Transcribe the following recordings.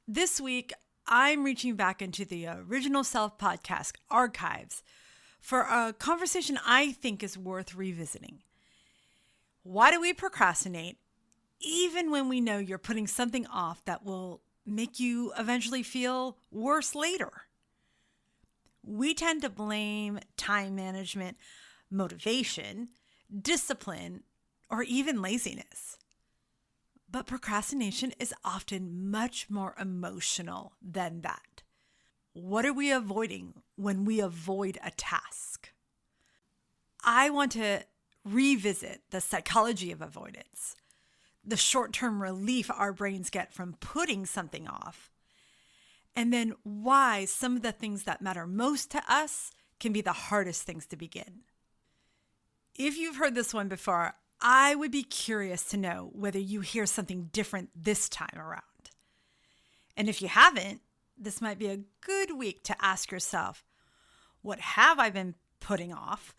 This week, I'm reaching back into the Original Self podcast archives for a conversation I think is worth revisiting. Why do we procrastinate even when we know you're putting something off that will make you eventually feel worse later? We tend to blame time management, motivation, discipline, or even laziness. But procrastination is often much more emotional than that. What are we avoiding when we avoid a task? I want to revisit the psychology of avoidance, the short-term relief our brains get from putting something off, and then why some of the things that matter most to us can be the hardest things to begin. If you've heard this one before, I would be curious to know whether you hear something different this time around. And if you haven't, this might be a good week to ask yourself, what have I been putting off?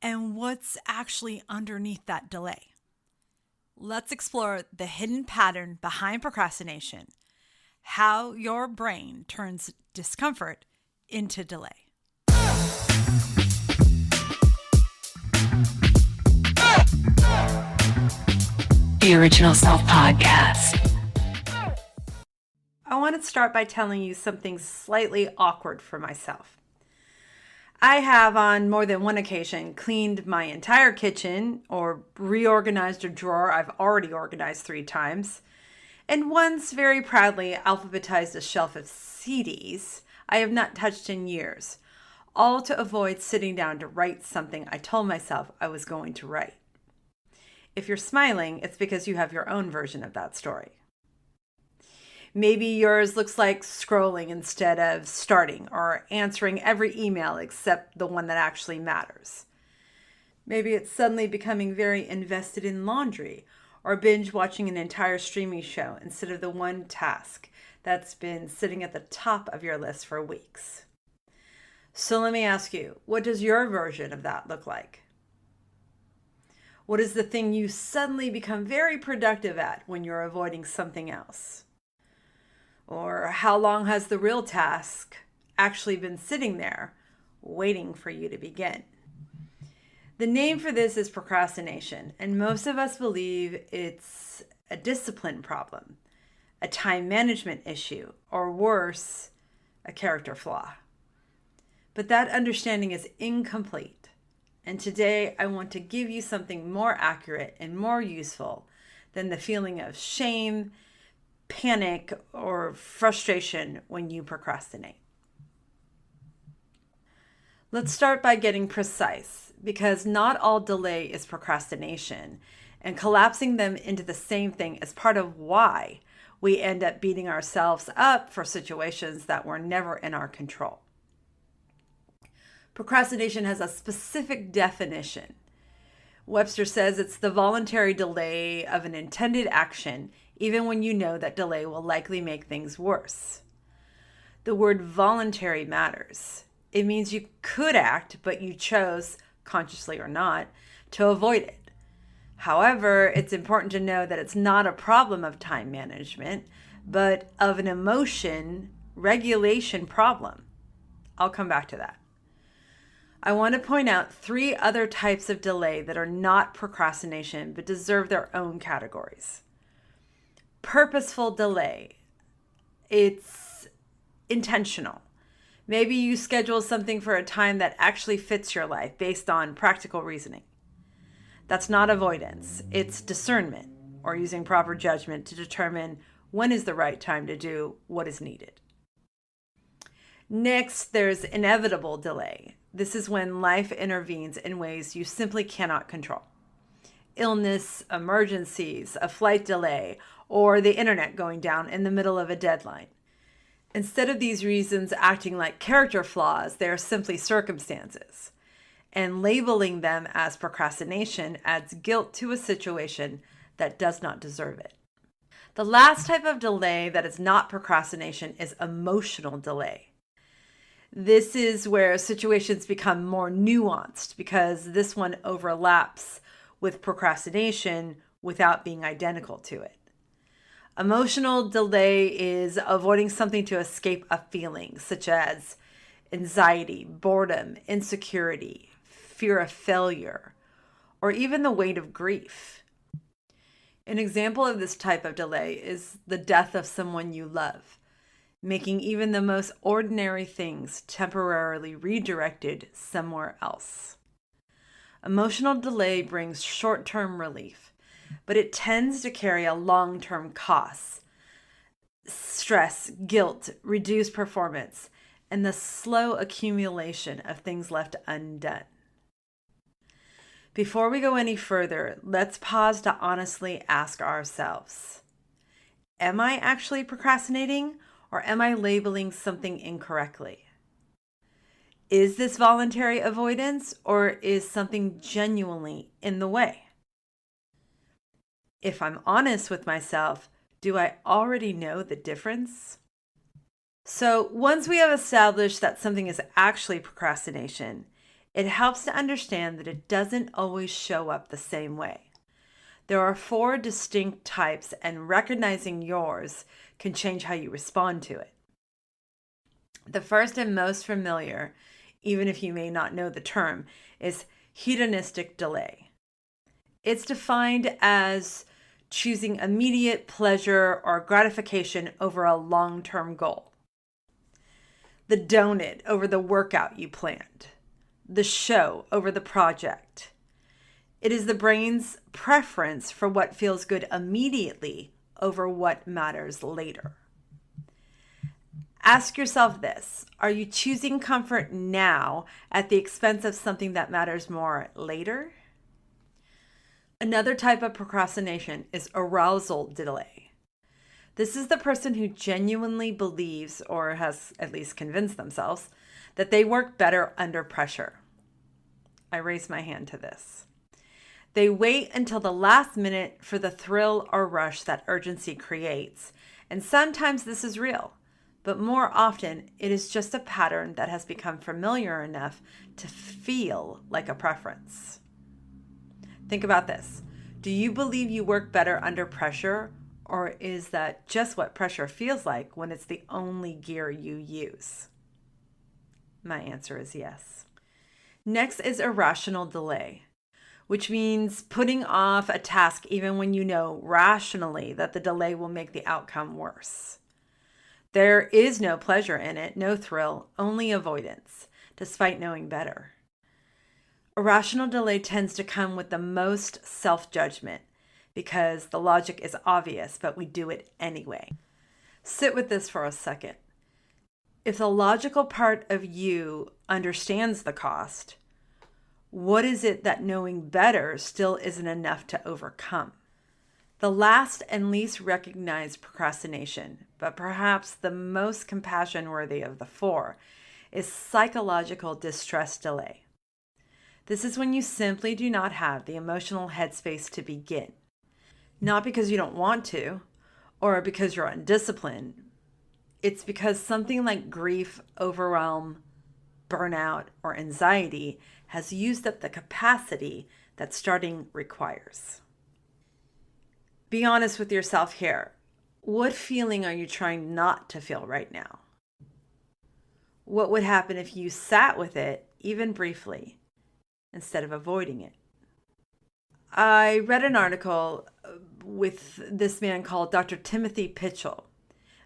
And what's actually underneath that delay? Let's explore the hidden pattern behind procrastination, how your brain turns discomfort into delay. The Original Self Podcast. I want to start by telling you something slightly awkward for myself. I have on more than one occasion cleaned my entire kitchen or reorganized a drawer I've already organized 3 times, and once very proudly alphabetized a shelf of CDs I have not touched in years, all to avoid sitting down to write something I told myself I was going to write. If you're smiling, it's because you have your own version of that story. Maybe yours looks like scrolling instead of starting, or answering every email except the one that actually matters. Maybe it's suddenly becoming very invested in laundry, or binge watching an entire streaming show instead of the one task that's been sitting at the top of your list for weeks. So let me ask you, what does your version of that look like? What is the thing you suddenly become very productive at when you're avoiding something else? Or how long has the real task actually been sitting there waiting for you to begin? The name for this is procrastination, and most of us believe it's a discipline problem, a time management issue, or worse, a character flaw. But that understanding is incomplete. And today I want to give you something more accurate and more useful than the feeling of shame, panic, or frustration when you procrastinate. Let's start by getting precise, because not all delay is procrastination, and collapsing them into the same thing is part of why we end up beating ourselves up for situations that were never in our control. Procrastination has a specific definition. Webster says it's the voluntary delay of an intended action, even when you know that delay will likely make things worse. The word voluntary matters. It means you could act, but you chose, consciously or not, to avoid it. However, it's important to know that it's not a problem of time management, but of an emotion regulation problem. I'll come back to that. I want to point out 3 other types of delay that are not procrastination but deserve their own categories. Purposeful delay. It's intentional. Maybe you schedule something for a time that actually fits your life based on practical reasoning. That's not avoidance. It's discernment, or using proper judgment to determine when is the right time to do what is needed. Next, there's inevitable delay. This is when life intervenes in ways you simply cannot control. Illness, emergencies, a flight delay, or the internet going down in the middle of a deadline. Instead of these reasons acting like character flaws, they are simply circumstances. And labeling them as procrastination adds guilt to a situation that does not deserve it. The last type of delay that is not procrastination is emotional delay. This is where situations become more nuanced because this one overlaps with procrastination without being identical to it. Emotional delay is avoiding something to escape a feeling, such as anxiety, boredom, insecurity, fear of failure, or even the weight of grief. An example of this type of delay is the death of someone you love, making even the most ordinary things temporarily redirected somewhere else. Emotional delay brings short-term relief, but it tends to carry a long-term cost, stress, guilt, reduced performance, and the slow accumulation of things left undone. Before we go any further, let's pause to honestly ask ourselves, am I actually procrastinating, or am I labeling something incorrectly? Is this voluntary avoidance, or is something genuinely in the way? If I'm honest with myself, do I already know the difference? So once we have established that something is actually procrastination, it helps to understand that it doesn't always show up the same way. There are 4 distinct types, and recognizing yours can change how you respond to it. The first and most familiar, even if you may not know the term, is hedonistic delay. It's defined as choosing immediate pleasure or gratification over a long-term goal. The donut over the workout you planned. The show over the project. It is the brain's preference for what feels good immediately over what matters later. Ask yourself this: are you choosing comfort now at the expense of something that matters more later? Another type of procrastination is arousal delay. This is the person who genuinely believes, or has at least convinced themselves, that they work better under pressure. I raise my hand to this. They wait until the last minute for the thrill or rush that urgency creates, and sometimes this is real, but more often it is just a pattern that has become familiar enough to feel like a preference. Think about this. Do you believe you work better under pressure, or is that just what pressure feels like when it's the only gear you use? My answer is yes. Next is irrational delay, which means putting off a task even when you know rationally that the delay will make the outcome worse. There is no pleasure in it, no thrill, only avoidance, despite knowing better. Irrational delay tends to come with the most self-judgment because the logic is obvious, but we do it anyway. Sit with this for a second. If the logical part of you understands the cost, what is it that knowing better still isn't enough to overcome? The last and least recognized procrastination, but perhaps the most compassion-worthy of the 4, is psychological distress delay. This is when you simply do not have the emotional headspace to begin. Not because you don't want to, or because you're undisciplined. It's because something like grief, overwhelm, burnout, or anxiety has used up the capacity that starting requires. Be honest with yourself here. What feeling are you trying not to feel right now? What would happen if you sat with it, even briefly, instead of avoiding it? I read an article with this man called Dr. Timothy Pychyl,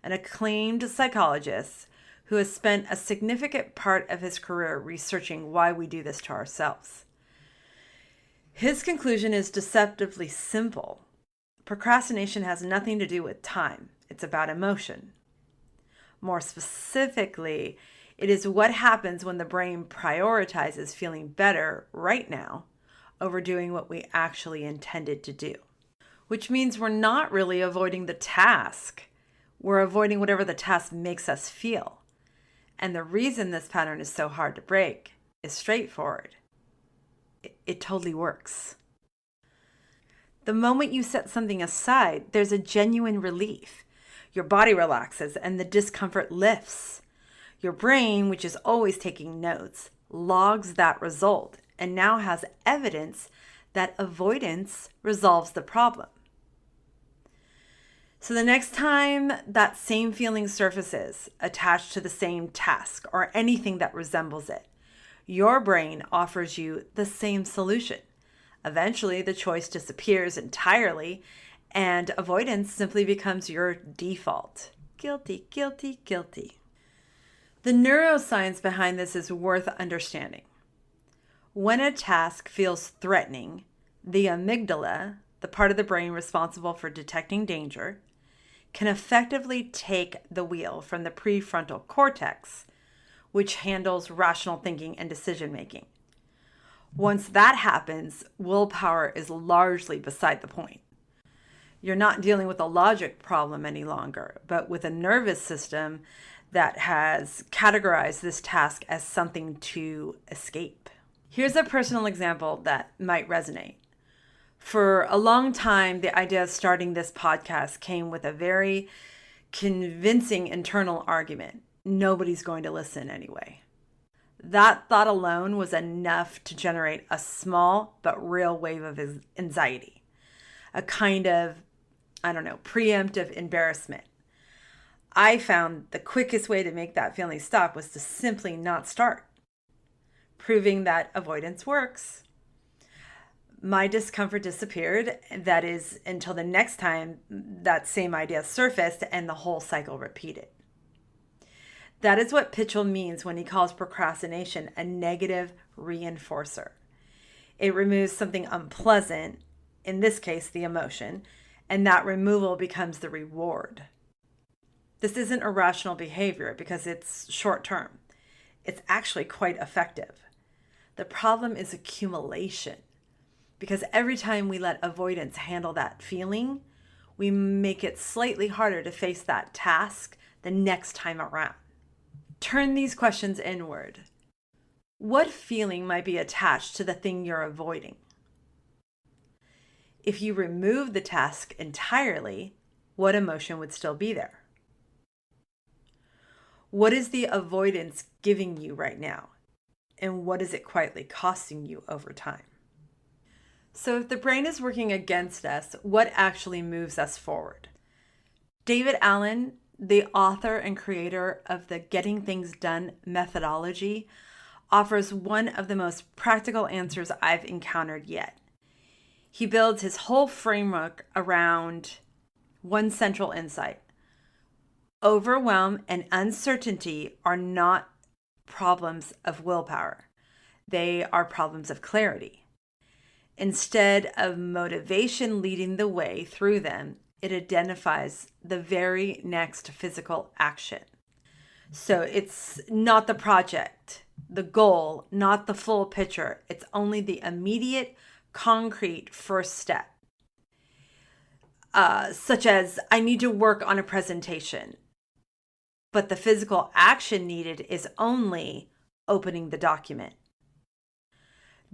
an acclaimed psychologist who has spent a significant part of his career researching why we do this to ourselves. His conclusion is deceptively simple. Procrastination has nothing to do with time. It's about emotion. More specifically, it is what happens when the brain prioritizes feeling better right now over doing what we actually intended to do. Which means we're not really avoiding the task. We're avoiding whatever the task makes us feel. And the reason this pattern is so hard to break is straightforward. It totally works. The moment you set something aside, there's a genuine relief. Your body relaxes and the discomfort lifts. Your brain, which is always taking notes, logs that result and now has evidence that avoidance resolves the problem. So the next time that same feeling surfaces attached to the same task or anything that resembles it, your brain offers you the same solution. Eventually, the choice disappears entirely and avoidance simply becomes your default. Guilty, guilty, guilty. The neuroscience behind this is worth understanding. When a task feels threatening, the amygdala, the part of the brain responsible for detecting danger, can effectively take the wheel from the prefrontal cortex, which handles rational thinking and decision making. Once that happens, willpower is largely beside the point. You're not dealing with a logic problem any longer, but with a nervous system that has categorized this task as something to escape. Here's a personal example that might resonate. For a long time, the idea of starting this podcast came with a very convincing internal argument. Nobody's going to listen anyway. That thought alone was enough to generate a small but real wave of anxiety, a kind of, preemptive embarrassment. I found the quickest way to make that feeling stop was to simply not start, proving that avoidance works. My discomfort disappeared, that is, until the next time that same idea surfaced and the whole cycle repeated. That is what Pychyl means when he calls procrastination a negative reinforcer. It removes something unpleasant, in this case the emotion, and that removal becomes the reward. This isn't irrational behavior because it's short term. It's actually quite effective. The problem is accumulation. Because every time we let avoidance handle that feeling, we make it slightly harder to face that task the next time around. Turn these questions inward. What feeling might be attached to the thing you're avoiding? If you remove the task entirely, what emotion would still be there? What is the avoidance giving you right now? And what is it quietly costing you over time? So if the brain is working against us, what actually moves us forward? David Allen, the author and creator of the Getting Things Done methodology, offers one of the most practical answers I've encountered yet. He builds his whole framework around one central insight. Overwhelm and uncertainty are not problems of willpower. They are problems of clarity. Instead of motivation leading the way through them, it identifies the very next physical action. So it's not the project, the goal, not the full picture. It's only the immediate, concrete first step. Such as, I need to work on a presentation. But the physical action needed is only opening the document.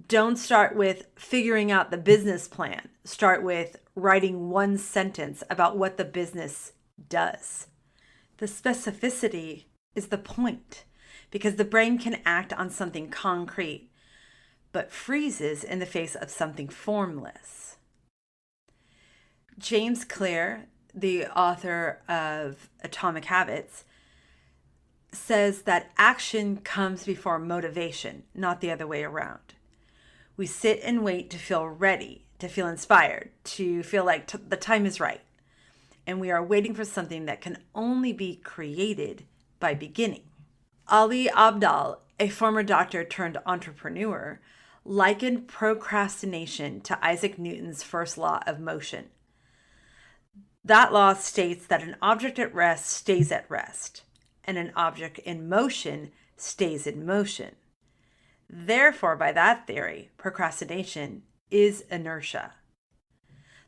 Don't start with figuring out the business plan. Start with writing one sentence about what the business does. The specificity is the point because the brain can act on something concrete, but freezes in the face of something formless. James Clear, the author of Atomic Habits, says that action comes before motivation, not the other way around. We sit and wait to feel ready, to feel inspired, to feel like the time is right. And we are waiting for something that can only be created by beginning. Ali Abdaal, a former doctor turned entrepreneur, likened procrastination to Isaac Newton's first law of motion. That law states that an object at rest stays at rest, and an object in motion stays in motion. Therefore, by that theory, procrastination is inertia.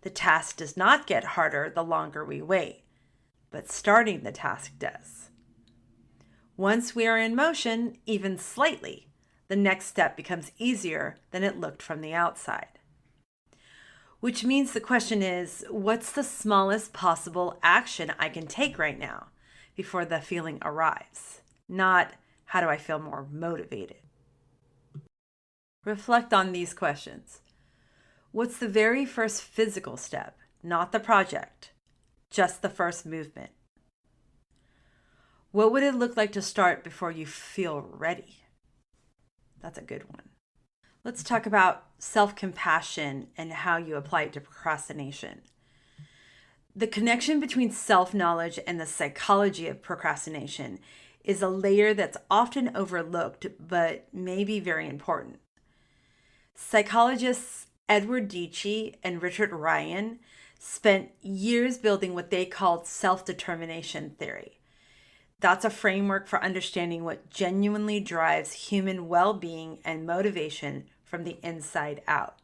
The task does not get harder the longer we wait, but starting the task does. Once we are in motion, even slightly, the next step becomes easier than it looked from the outside. Which means the question is, what's the smallest possible action I can take right now before the feeling arrives? Not, how do I feel more motivated? Reflect on these questions. What's the very first physical step, not the project, just the first movement? What would it look like to start before you feel ready? That's a good one. Let's talk about self-compassion and how you apply it to procrastination. The connection between self-knowledge and the psychology of procrastination is a layer that's often overlooked, but may be very important. Psychologists Edward Dietschy and Richard Ryan spent years building what they called self-determination theory. That's a framework for understanding what genuinely drives human well-being and motivation from the inside out.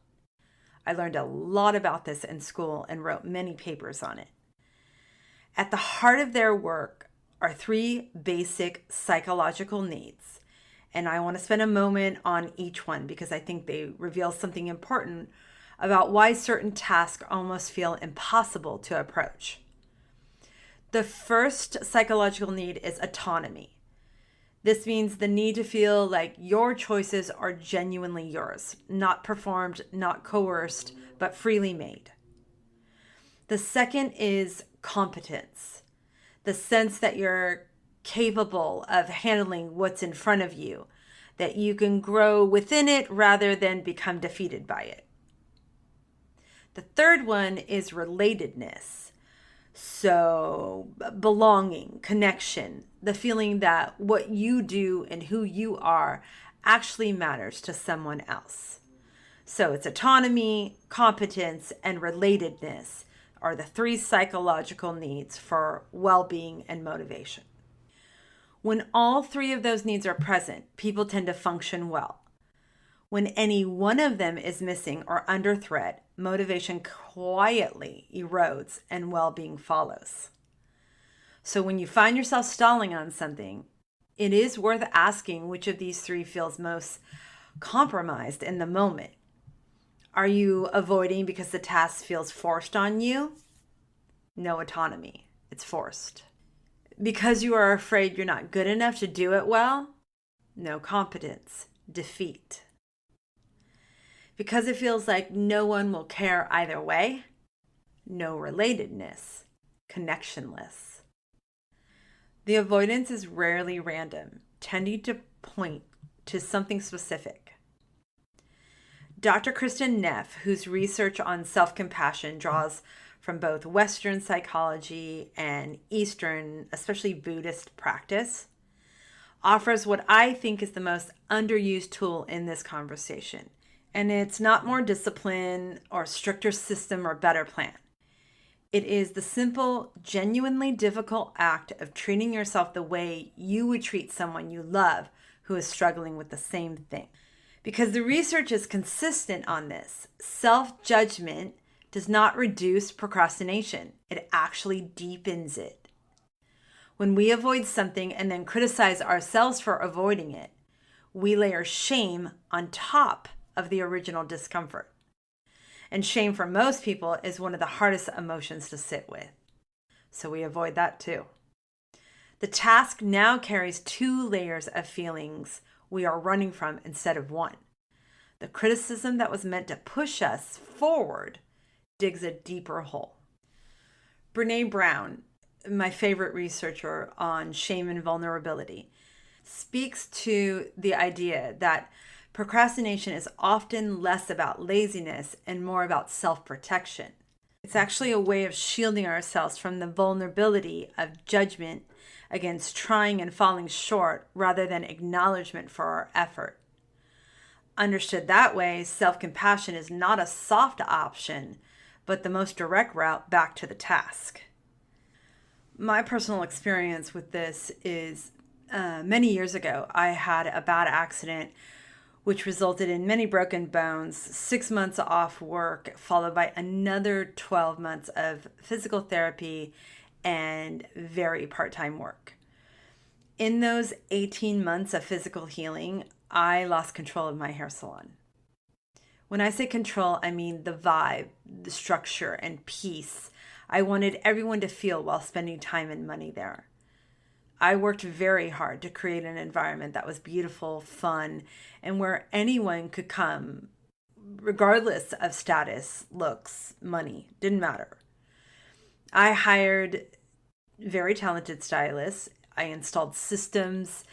I learned a lot about this in school and wrote many papers on it. At the heart of their work are three basic psychological needs, and I want to spend a moment on each one because I think they reveal something important about why certain tasks almost feel impossible to approach. The first psychological need is autonomy. This means the need to feel like your choices are genuinely yours, not performed, not coerced, but freely made. The second is competence, the sense that you're capable of handling what's in front of you, that you can grow within it rather than become defeated by it. The third one is relatedness. So, belonging, connection, the feeling that what you do and who you are actually matters to someone else. So, it's autonomy, competence, and relatedness are the three psychological needs for well-being and motivation. When all three of those needs are present, people tend to function well. When any one of them is missing or under threat, motivation quietly erodes and well-being follows. So when you find yourself stalling on something, it is worth asking which of these three feels most compromised in the moment. Are you avoiding because the task feels forced on you? No autonomy. It's forced. Because you are afraid you're not good enough to do it well? No competence. Defeat. Because it feels like no one will care either way? No relatedness. Connectionless. The avoidance is rarely random, tending to point to something specific. Dr. Kristin Neff, whose research on self-compassion draws from both Western psychology and Eastern, especially Buddhist practice, offers what I think is the most underused tool in this conversation. And it's not more discipline or stricter system or better plan. It is the simple, genuinely difficult act of treating yourself the way you would treat someone you love who is struggling with the same thing. Because the research is consistent on this. Self-judgment does not reduce procrastination. It actually deepens it. When we avoid something and then criticize ourselves for avoiding it, we layer shame on top of the original discomfort. And shame for most people is one of the hardest emotions to sit with. So we avoid that too. The task now carries two layers of feelings we are running from instead of one. The criticism that was meant to push us forward digs a deeper hole. Brene Brown, my favorite researcher on shame and vulnerability, speaks to the idea that procrastination is often less about laziness and more about self-protection. It's actually a way of shielding ourselves from the vulnerability of judgment against trying and falling short rather than acknowledgement for our effort. Understood that way, self-compassion is not a soft option, but the most direct route back to the task. My personal experience with this is many years ago, I had a bad accident which resulted in many broken bones, 6 months off work, followed by another 12 months of physical therapy and very part-time work. In those 18 months of physical healing, I lost control of my hair salon. When I say control, I mean the vibe, the structure, and peace I wanted everyone to feel while spending time and money there. I worked very hard to create an environment that was beautiful, fun, and where anyone could come, regardless of status, looks, money, didn't matter. I hired very talented stylists. I installed systems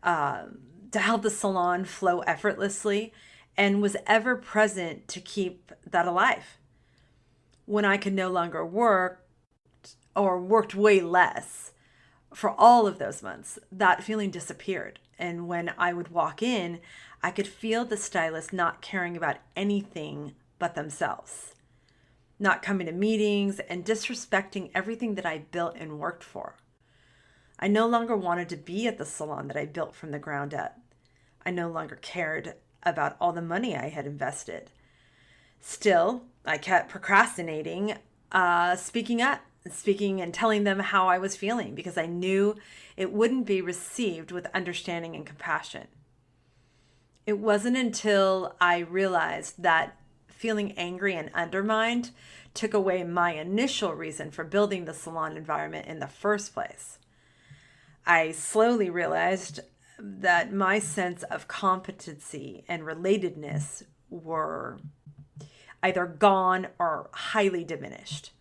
to help the salon flow effortlessly and was ever present to keep that alive. When I could no longer work or worked way less for all of those months, that feeling disappeared. And when I would walk in, I could feel the stylist not caring about anything but themselves, not coming to meetings and disrespecting everything that I built and worked for. I no longer wanted to be at the salon that I built from the ground up. I no longer cared about all the money I had invested. Still, I kept procrastinating, speaking up, speaking and telling them how I was feeling because I knew it wouldn't be received with understanding and compassion. It wasn't until I realized that feeling angry and undermined took away my initial reason for building the salon environment in the first place. I slowly realized that my sense of competency and relatedness were either gone or highly diminished.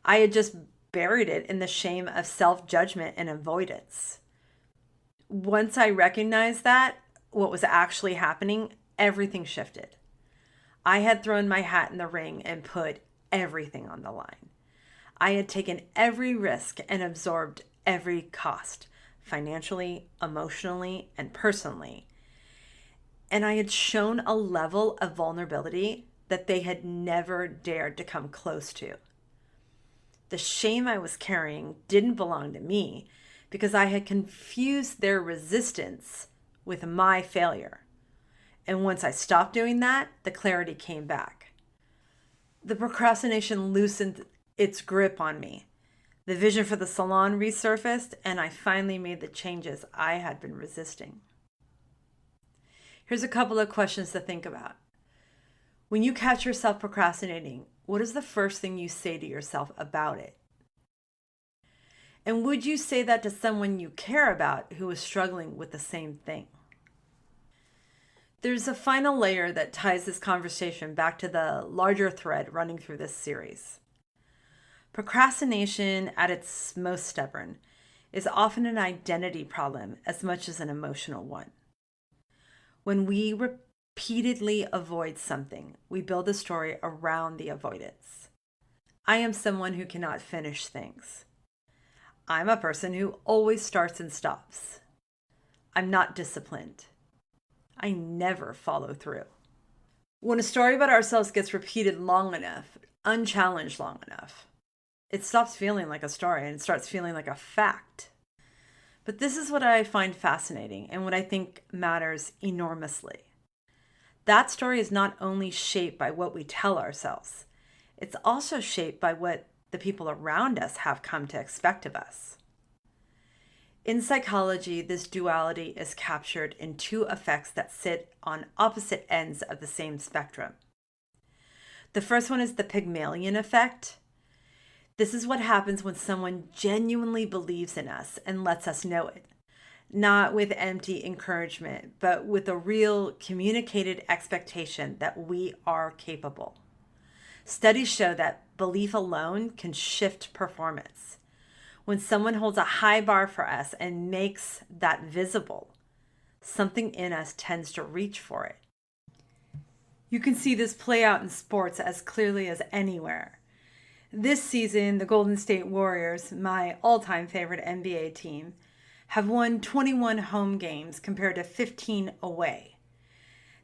I had just buried it in the shame of self-judgment and avoidance. Once I recognized that, what was actually happening, everything shifted. I had thrown my hat in the ring and put everything on the line. I had taken every risk and absorbed every cost, financially, emotionally, and personally. And I had shown a level of vulnerability that they had never dared to come close to. The shame I was carrying didn't belong to me because I had confused their resistance with my failure. And once I stopped doing that, the clarity came back. The procrastination loosened its grip on me. The vision for the salon resurfaced, and I finally made the changes I had been resisting. Here's a couple of questions to think about. When you catch yourself procrastinating, what is the first thing you say to yourself about it? And would you say that to someone you care about who is struggling with the same thing? There's a final layer that ties this conversation back to the larger thread running through this series. Procrastination, at its most stubborn, is often an identity problem as much as an emotional one. When we repeatedly avoid something, we build a story around the avoidance. I am someone who cannot finish things. I'm a person who always starts and stops. I'm not disciplined. I never follow through. When a story about ourselves gets repeated long enough, unchallenged long enough, it stops feeling like a story and it starts feeling like a fact. But this is what I find fascinating and what I think matters enormously. That story is not only shaped by what we tell ourselves, it's also shaped by what the people around us have come to expect of us. In psychology, this duality is captured in two effects that sit on opposite ends of the same spectrum. The first one is the Pygmalion effect. This is what happens when someone genuinely believes in us and lets us know it, not with empty encouragement, but with a real communicated expectation that we are capable. Studies show that belief alone can shift performance. When someone holds a high bar for us and makes that visible, something in us tends to reach for it. You can see this play out in sports as clearly as anywhere. This season, the Golden State Warriors, my all-time favorite NBA team, have won 21 home games compared to 15 away.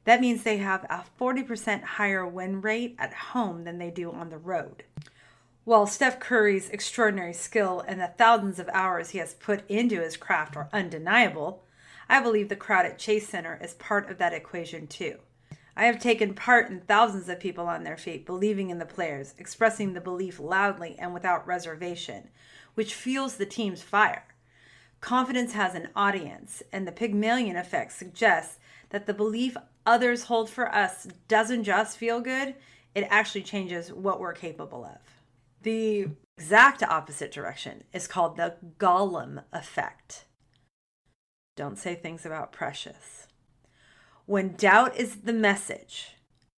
That means they have a 40% higher win rate at home than they do on the road. While Steph Curry's extraordinary skill and the thousands of hours he has put into his craft are undeniable, I believe the crowd at Chase Center is part of that equation too. I have taken part in thousands of people on their feet, believing in the players, expressing the belief loudly and without reservation, which fuels the team's fire. Confidence has an audience, and the Pygmalion effect suggests that the belief others hold for us doesn't just feel good, it actually changes what we're capable of. The exact opposite direction is called the Gollum effect. Don't say things about Precious. When doubt is the message,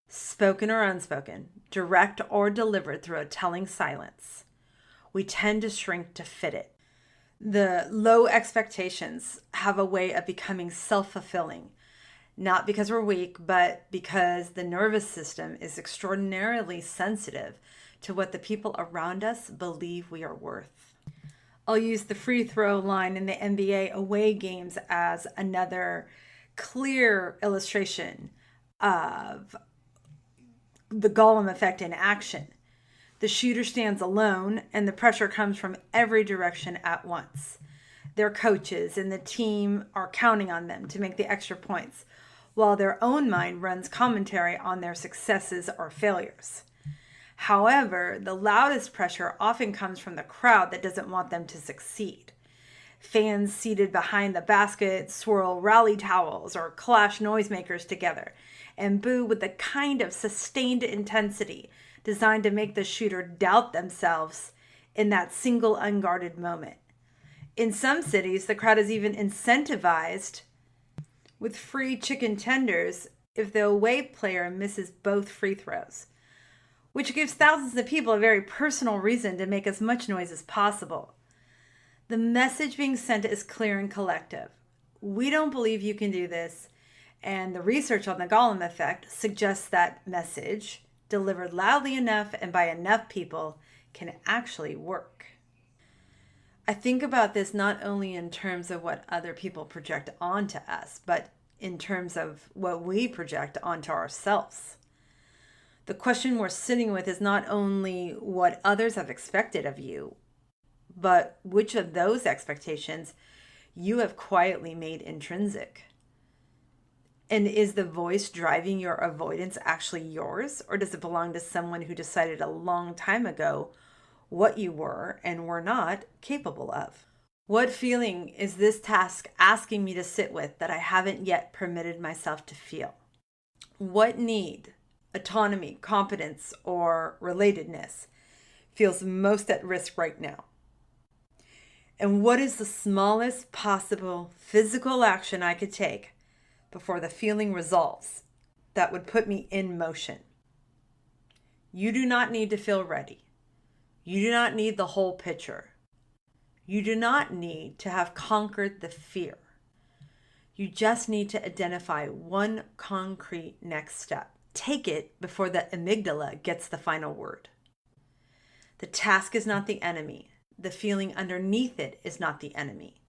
spoken or unspoken, direct or delivered through a telling silence, we tend to shrink to fit it. The low expectations have a way of becoming self-fulfilling, not because we're weak, but because the nervous system is extraordinarily sensitive to what the people around us believe we are worth. I'll use the free throw line in the NBA away games as another clear illustration of the Gollum effect in action. The shooter stands alone, and the pressure comes from every direction at once. Their coaches and the team are counting on them to make the extra points, while their own mind runs commentary on their successes or failures. However, the loudest pressure often comes from the crowd that doesn't want them to succeed. Fans seated behind the basket swirl rally towels or clash noisemakers together and boo with the kind of sustained intensity designed to make the shooter doubt themselves in that single unguarded moment. In some cities, the crowd is even incentivized with free chicken tenders if the away player misses both free throws, which gives thousands of people a very personal reason to make as much noise as possible. The message being sent is clear and collective. We don't believe you can do this, and the research on the Gollum effect suggests that message, delivered loudly enough and by enough people, can actually work. I think about this not only in terms of what other people project onto us, but in terms of what we project onto ourselves. The question we're sitting with is not only what others have expected of you, but which of those expectations you have quietly made intrinsic. And is the voice driving your avoidance actually yours, or does it belong to someone who decided a long time ago what you were and were not capable of? What feeling is this task asking me to sit with that I haven't yet permitted myself to feel? What need, autonomy, competence, or relatedness feels most at risk right now? And what is the smallest possible physical action I could take before the feeling resolves that would put me in motion? You do not need to feel ready. You do not need the whole picture. You do not need to have conquered the fear. You just need to identify one concrete next step. Take it before the amygdala gets the final word. The task is not the enemy. The feeling underneath it is not the enemy.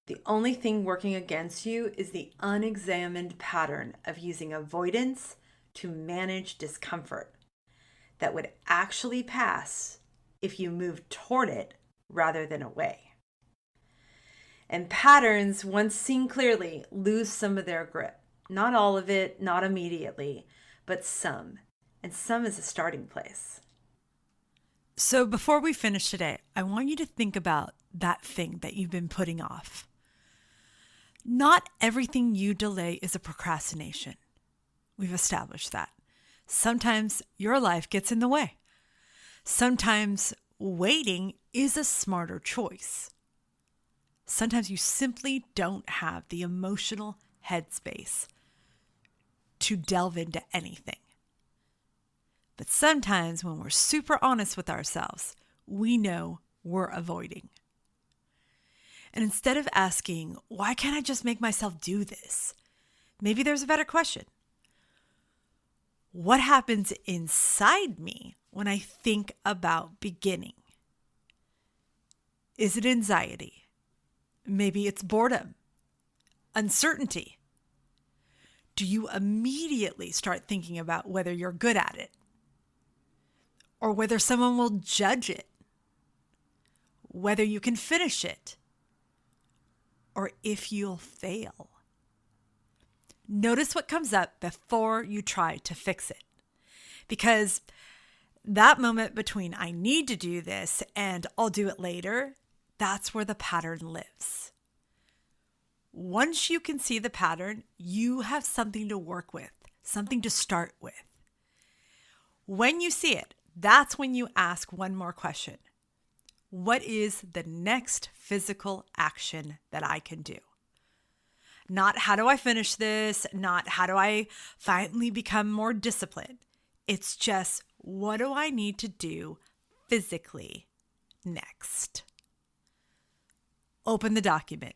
The only thing working against you is the unexamined pattern of using avoidance to manage discomfort that would actually pass if you moved toward it rather than away. And patterns, once seen clearly, lose some of their grip. Not all of it, not immediately, but some. And some is a starting place. So before we finish today, I want you to think about that thing that you've been putting off. Not everything you delay is a procrastination. We've established that. Sometimes your life gets in the way. Sometimes waiting is a smarter choice. Sometimes you simply don't have the emotional headspace to delve into anything. But sometimes when we're super honest with ourselves, we know we're avoiding. And instead of asking, why can't I just make myself do this? Maybe there's a better question. What happens inside me when I think about beginning? Is it anxiety? Maybe it's boredom, uncertainty. Do you immediately start thinking about whether you're good at it? Or whether someone will judge it? Whether you can finish it? Or if you'll fail? Notice what comes up before you try to fix it. Because that moment between I need to do this and I'll do it later, that's where the pattern lives. Once you can see the pattern, you have something to work with, something to start with. When you see it, that's when you ask one more question. What is the next physical action that I can do? Not how do I finish this? Not how do I finally become more disciplined? It's just what do I need to do physically next? Open the document,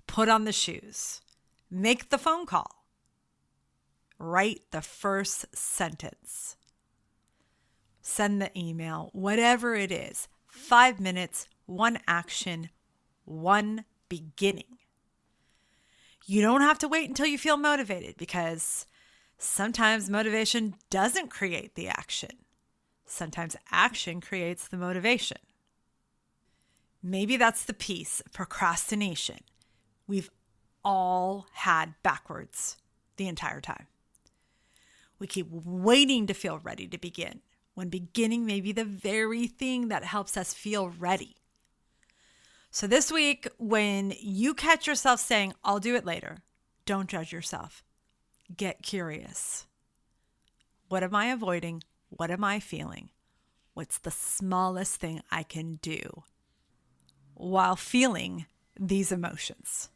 put on the shoes, make the phone call, write the first sentence, send the email, whatever it is. 5 minutes, one action, one beginning. You don't have to wait until you feel motivated, because sometimes motivation doesn't create the action. Sometimes action creates the motivation. Maybe that's the piece of procrastination we've all had backwards the entire time. We keep waiting to feel ready to begin, when beginning may be the very thing that helps us feel ready. So this week, when you catch yourself saying, I'll do it later, don't judge yourself. Get curious. What am I avoiding? What am I feeling? What's the smallest thing I can do while feeling these emotions?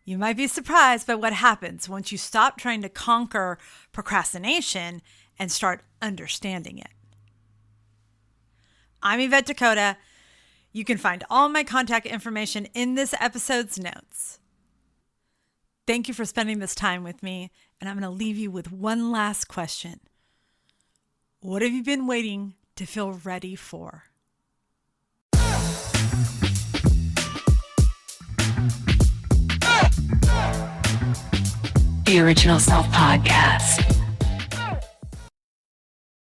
You might be surprised by what happens once you stop trying to conquer procrastination and start understanding it. I'm Yvette Dakota. You can find all my contact information in this episode's notes. Thank you for spending this time with me, and I'm going to leave you with one last question. What have you been waiting to feel ready for? The Original Self Podcast.